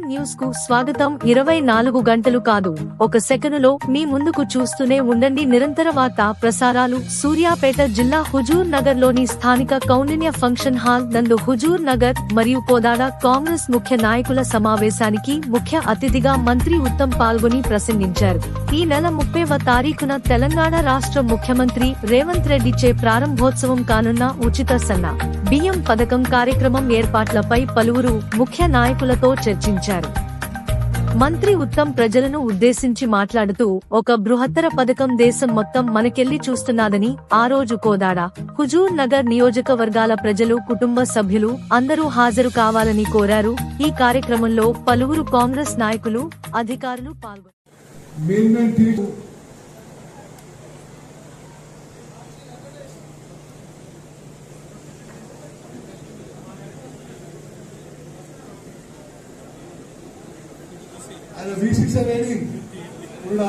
News కు స్వాగతం. 24 గంటలు కాదు, ఒక సెకనులో మీ ముందుకు చూస్తూనే ఉండండి. నిరంతర వార్తా ప్రసారాలు. సూర్యాపేట జిల్లా హుజూర్ నగర్ లోని స్థానిక కౌండిన్య ఫంక్షన్ హాల్ నందు హుజూర్ నగర్ మరియు కోదాడ కాంగ్రెస్ ముఖ్య నాయకుల సమావేశానికి ముఖ్య అతిథిగా మంత్రి ఉత్తమ్ పాల్గొని ప్రసంగించారు. ఈ నెల 30వ తారీఖున తెలంగాణ రాష్ట్ర ముఖ్యమంత్రి రేవంత్ రెడ్డి చే ప్రారంభోత్సవం కానున్న ఉచిత సన్న బియ్యం పథకం కార్యక్రమం ఏర్పాట్లపై పలువురు ముఖ్య నాయకులతో చర్చించారు. మంత్రి ఉత్తమ్ ప్రజలను ఉద్దేశించి మాట్లాడుతూ, ఒక బృహత్తర పథకం దేశం మొత్తం మనకెళ్లి చూస్తున్నాదని, ఆ రోజు కోదాడ, హుజూర్ నగర్ నియోజకవర్గాల ప్రజలు, కుటుంబ సభ్యులు అందరూ హాజరు కావాలని కోరారు. ఈ కార్యక్రమంలో పలువురు కాంగ్రెస్ నాయకులు, అధికారులు పాల్గొన్నారు. V6 అనేది కూడా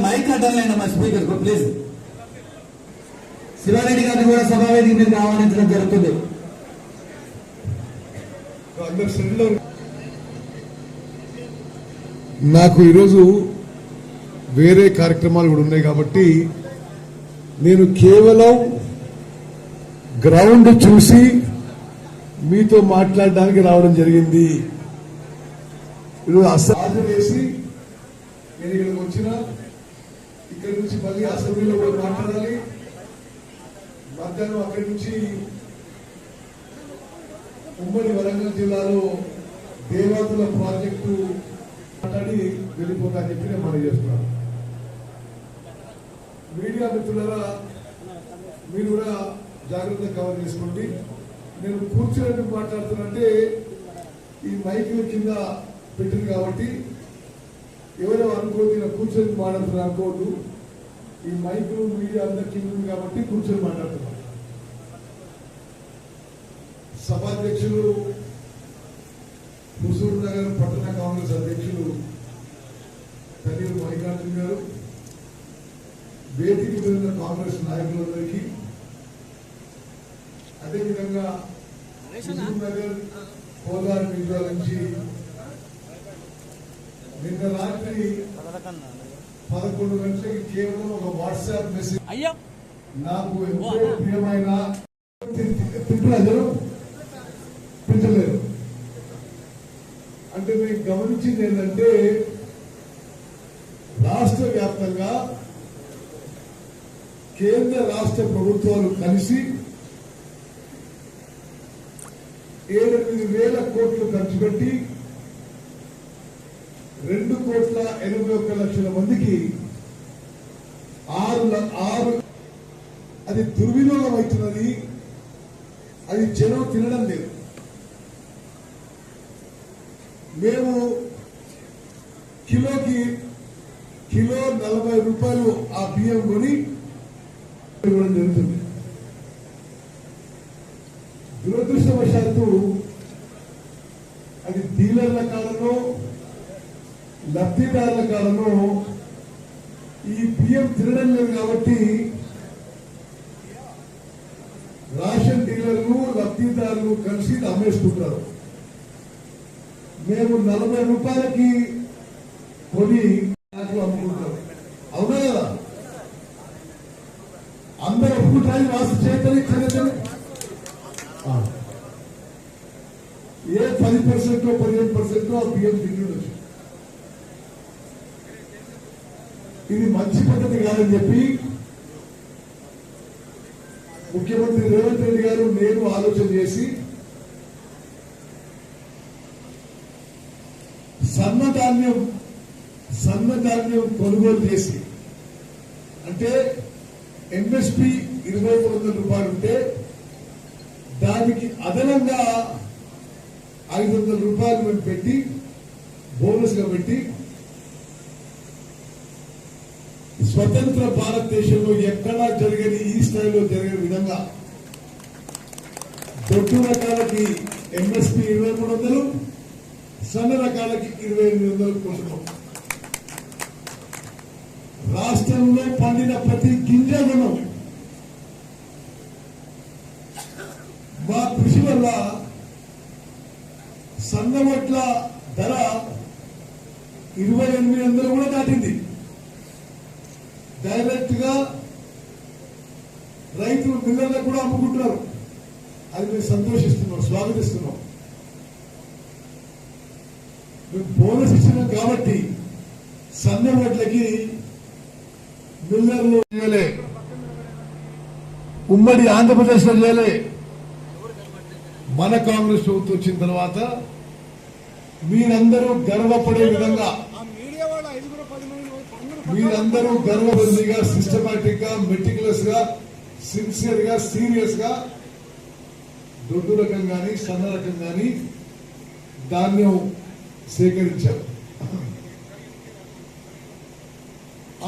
మైక్ అడ్డాలైన మా స్పీకర్ ప్లీజ్. శివారెడ్డి గారిని కూడా సభావేదిక మీద ఆహ్వానించడం జరుగుతుంది. నాకు ఈరోజు వేరే కార్యక్రమాలు కూడా ఉన్నాయి కాబట్టి నేను కేవలం గ్రౌండ్ చూసి మీతో మాట్లాడడానికి రావడం జరిగింది. ఈరోజు అసలు వేసి నేను ఇక్కడికి వచ్చిన, ఇక్కడి నుంచి మళ్ళీ అసెంబ్లీలో కూడా మాట్లాడాలి. మధ్యాహ్నం అక్కడి నుంచి ఉమ్మడి వరంగల్ జిల్లాలో దేవాదుల ప్రాజెక్టు మాట్లాడి వెళ్ళిపోతా అని చెప్పి నేను మనం చేస్తున్నాను. మీడియా మిత్రులారా, మీరు కూడా జాగ్రత్తగా కవర్ చేసుకోండి. నేను కూర్చొని మాట్లాడుతున్నంటే ఈ మైకుల కింద పెట్టింది కాబట్టి ఎవరో అనుకోదు, నేను కూర్చొని మాట్లాడుతున్నా అనుకోవద్దు. ఈ మైకులు మీడియా అందరి కింద ఉంది కాబట్టి కూర్చొని మాట్లాడుతున్నాను. సభాధ్యక్షులు, హుజూర్ నగర్ పట్టణ కాంగ్రెస్ అధ్యక్షులు తనీరు మల్లికార్జున గారు, వేదిక మీద కాంగ్రెస్ నాయకులందరికీ, అదేవిధంగా హుజూర్ నగర్ కోదాడ నియోజకవర్గం నుంచి నిన్న రాత్రి 11 గంటలకి కేవలం ఒక వాట్సాప్ మెసేజ్ నాకు ఎంతో ప్రియమైన తింటలేరు అంటే నేను గమనించింది ఏంటంటే, రాష్ట్ర వ్యాప్తంగా కేంద్ర రాష్ట్ర ప్రభుత్వాలు కలిసి 7,000 కోట్లు ఖర్చు పెట్టి 2,81,00,000 మందికి 6 అది దుర్వినియోగం అవుతున్నది. అది జనం తినడం లేదు. మేము కిలో 40 రూపాయలు ఆ బియ్యం కొని ఇవ్వడం జరుగుతుంది. దురదృష్టవశాత్తు అది డీలర్ల కాలంలో, లబ్ధిదారుల కాలంలో ఈ బియ్యం తినడం లేదు కాబట్టి రేషన్ డీలర్లు, లబ్ధిదారులు కలిసి అమ్మేసుకుంటారు. మేము 40 రూపాయలకి కొని అమ్ముకుంటాం. అవునా కదా? అందరూ ఒప్పుకుంటారు. వాసు చేతని ఖరీదని ఏ 10% 15% ఆ బియ్యం తింటుండొచ్చు. ఇది మంచి పద్ధతి కాదని చెప్పి ముఖ్యమంత్రి రేవంత్ రెడ్డి గారు, నేను ఆలోచన చేసి సన్నధాన్యం కొనుగోలు చేసి, అంటే ఎంఎస్పీ 2,300 రూపాయలు ఉంటే దానికి అదనంగా 500 రూపాయలు మేము పెట్టి బోనస్ గా పెట్టి స్వతంత్ర భారతదేశంలో ఎక్కడా జరగని, ఈ స్థాయిలో జరిగిన విధంగా దొడ్డు రకాలకి ఎంఎస్పీ 2,300, సన్న రకాలకి 2800 కోట్లు. రాష్ట్రంలో పండిన ప్రతి గింజలను మా కృషి వల్ల సన్న వడ్ల ధర 2800 కూడా దాటింది. డైరెక్ట్ గా రైతులు మిల్లర్లకు కూడా అమ్ముకుంటున్నారు. అది మేము సంతోషిస్తున్నాం, స్వాగతిస్తున్నాం. మేము బోనస్ ఇచ్చినాం కాబట్టి సన్న వడ్లకి మిల్లర్లు చేయలే, ఉమ్మడి ఆంధ్రప్రదేశ్ లో చేయలే. మన కాంగ్రెస్ ప్రభుత్వం వచ్చిన తర్వాత మీరందరూ గర్వపడే విధంగా, మీరందరూ గర్వబందీగా, సిస్టమాటిక్ గా, మెటికులస్ గా, సిన్సియర్ గా, సీరియస్ గా దొడ్డు రకం కానీ సన్న రకం కానీ ధాన్యం సేకరించారు.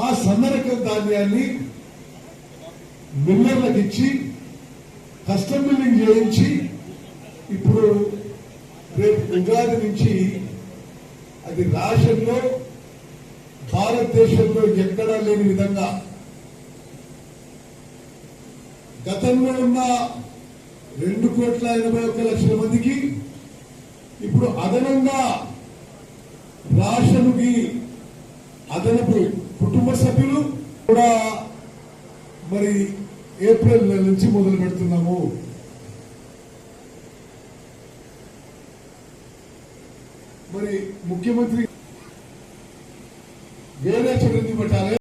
ఆ సన్న రకం ధాన్యాన్ని మిల్లర్లకు ఇచ్చి కస్టమ్ మిల్లింగ్ చేయించి ఇప్పుడు రేపు ఉగాది నుంచి అది రాష్ట్రంలో భారతదేశంలో ఎక్కడా లేని విధంగా గతంలో ఉన్న 2,81,00,000 మందికి ఇప్పుడు అదనంగా రాష్ట్రానికి అదనపు కుటుంబ సభ్యులు కూడా మరి ఏప్రిల్ నెల నుంచి మొదలు పెడుతున్నాము. మరి ముఖ్యమంత్రి వేరే చర్యలు పెట్టాలి.